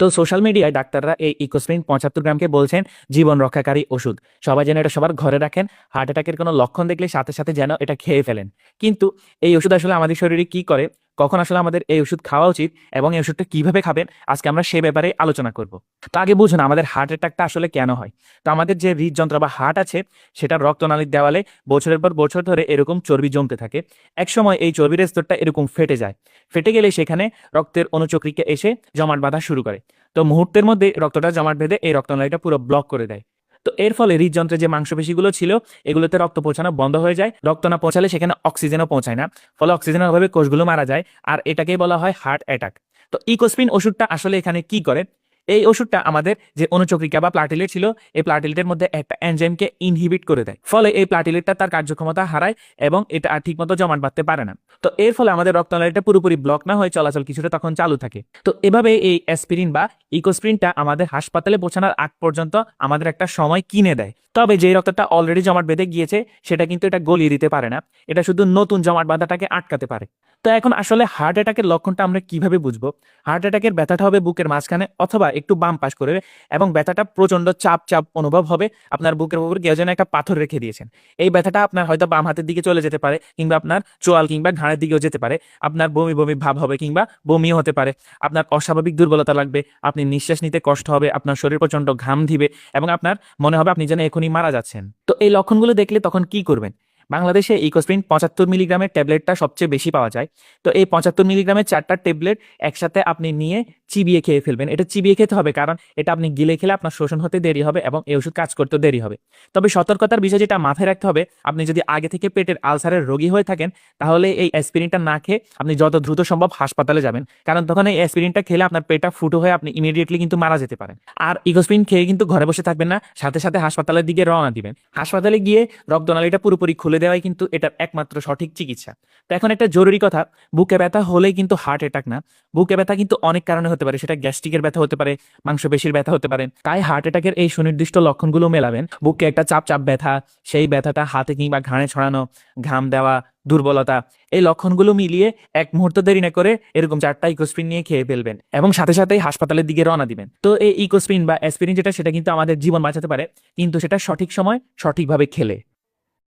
তো সোশ্যাল মিডিয়ায় ডাক্তাররা এই ইকোস্প্রিন 75 গ্রামকে বলছেন জীবন রক্ষাকারী ওষুধ। সবাই যেন এটা সবার ঘরে রাখেন, হার্ট অ্যাটাকের কোনো লক্ষণ দেখলে সাথে সাথে যেন এটা খেয়ে ফেলেন। কিন্তু এই ওষুধ আসলে আমাদের শরীরে কি করে, কখন আসলে আমাদের এই ওষুধ খাওয়া উচিত এবং এই ওষুধটা কিভাবে খাবেন, আজকে আমরা সে ব্যাপারে আলোচনা করব। তো আগে বুঝুন আমাদের হার্ট অ্যাটাকটা আসলে কেন হয়। তো আমাদের যে হৃদযন্ত্র বা হার্ট আছে, সেটার রক্তনালীর দেওয়ালে বছরের পর বছর ধরে এরকম চর্বি জমতে থাকে। একসময় এই চর্বির স্তরটা এরকম ফেটে যায়। ফেটে গেলে সেখানে রক্তের অনুচক্রিকা এসে জমাট বাঁধা শুরু করে। তো মুহূর্তের মধ্যে রক্তটা জমাট বেঁধে এই রক্তনালীটা পুরো ব্লক করে দেয়। তো এর ফলে হৃদযন্ত্রে যে মাংসপেশিগুলো ছিল, এগুলোতে রক্ত পৌঁছানো বন্ধ হয়ে যায়। রক্ত না পৌঁছালে সেখানে অক্সিজেনও পৌঁছায় না, ফলে অক্সিজেনের অভাবে কোষগুলো মারা যায়। আর এটাকেই বলা হয় হার্ট অ্যাটাক। তো ইকোস্প্রিন ওষুধটা আসলে এখানে কি করে? এই ওষুধটা আমাদের যে অনুচক্রিকা বা প্লাটিলেট ছিল, এই প্লাটিলেটের মধ্যে একটা এনজাইমকে ইনহিবিট করে দেয়। ফলে এই প্লাটিলেটটা তার কার্যক্ষমতা হারায় এবং এটা আর ঠিকমতো জমাট বাঁধতে পারে না। তো এর ফলে আমাদের রক্তনালীটা পুরোপুরি ব্লক না হয়ে চলাচল কিছুটা তখন চালু থাকে। তো এভাবে এই অ্যাসপিরিন বা ইকোস্প্রিনটা আমাদের হাসপাতালে পৌঁছানোর আগ পর্যন্ত আমাদের একটা সময় কিনে দেয়। তবে যে রক্তটা অলরেডি জমাট বেঁধে গিয়েছে, সেটা কিন্তু এটা গলিয়ে দিতে পারে না। এটা শুধু নতুন জমাট বাঁধাটাকে আটকাতে পারে। তো এখন আসলে হার্ট অ্যাটাকের লক্ষণটা আমরা কিভাবে বুঝবো? হার্ট অ্যাটাকের ব্যথাটা হবে বুকের মাঝখানে অথবা একটু বাম পাশ করে, এবং ব্যথাটা প্রচন্ড চাপ চাপ অনুভব হবে। আপনার বুকের উপর কেউ যেন একটা পাথর রেখে দিয়েছেন। এই ব্যথাটা আপনার হয়তো বাম হাতের দিকে চলে যেতে পারে, কিংবা আপনার চোয়াল কিংবা ঘাড়ের দিকেও যেতে পারে। আপনার বমি বমি ভাব হবে কিংবা বমিও হতে পারে। আপনার অস্বাভাবিক দুর্বলতা লাগবে, আপনি নিঃশ্বাস নিতে কষ্ট হবে, আপনার শরীর প্রচন্ড ঘাম দিবে এবং আপনার মনে হবে আপনি যেন এখনই মারা যাচ্ছেন। তো এই লক্ষণগুলো দেখলে তখন কি করবেন? বাংলাদেশে ইকোস্প্রিন 75 মিলিগ্রামের ট্যাবলেটটা সবচেয়ে বেশি পাওয়া যায়। তো এই 75 মিলিগ্রামের 4টা ট্যাবলেট একসাথে আপনি নিয়ে চিবিয়ে খেয়ে ফেলবেন। এটা চিবিয়ে খেতে হবে, কারণ এটা আপনি গিলে খেলে আপনার শোষণ হতে দেরি হবে এবং এই ওষুধ কাজ করতে দেরি হবে। তবে সতর্কতার বিষয় যেটা মাথায় রাখতে হবে, আপনি যদি আগে থেকে পেটের আলসারের রোগী হয়ে থাকেন, তাহলে এই অ্যাসপিরিনটা না খেয়ে আপনি যত দ্রুত সম্ভব হাসপাতালে যাবেন, কারণ তখন এই অ্যাসপিরিনটা খেলে আপনার পেটটা ফুটো হয়ে আপনি ইমিডিয়েটলি কিন্তু মারা যেতে পারেন। আর ইকোস্প্রিন খেয়ে কিন্তু ঘরে বসে থাকবেন না, সাথে সাথে হাসপাতালের দিকে রওনা দিবেন। হাসপাতালে গিয়ে রক্তনালীটা পুরোপুরি খুলে দেওয়াই কিন্তু এটার একমাত্র সঠিক চিকিৎসা। তো এখন একটা জরুরি কথা, বুকে ব্যথা হলেই কিন্তু হার্ট অ্যাটাক না। বুকে ব্যথা কিন্তু অনেক কারণে হতে পারে, সেটা গ্যাস্ট্রিকের ব্যথা হতে পারে, মাংসপেশির ব্যথা হতে পারে। তাই হার্ট অ্যাটাকের এই সুনির্দিষ্ট লক্ষণগুলো মেলাবেন। বুকে একটা চাপ চাপ ব্যথা, সেই ব্যথাটা হাতে কিংবা ঘাড়ে ছড়ানো, ঘাম দেওয়া, দুর্বলতা, এই লক্ষণগুলো মিলিয়ে এক মুহূর্ত দেরি না করে এরকম 4টা ইকোস্প্রিন নিয়ে খেয়ে ফেলবেন এবং সাথে সাথেই হাসপাতালের দিকে রওনা দিবেন। তো এই ইকোস্প্রিন বা অ্যাসপিরিন যেটা, সেটা কিন্তু আমাদের জীবন বাঁচাতে পারে, কিন্তু সেটা সঠিক সময় সঠিকভাবে খেলে।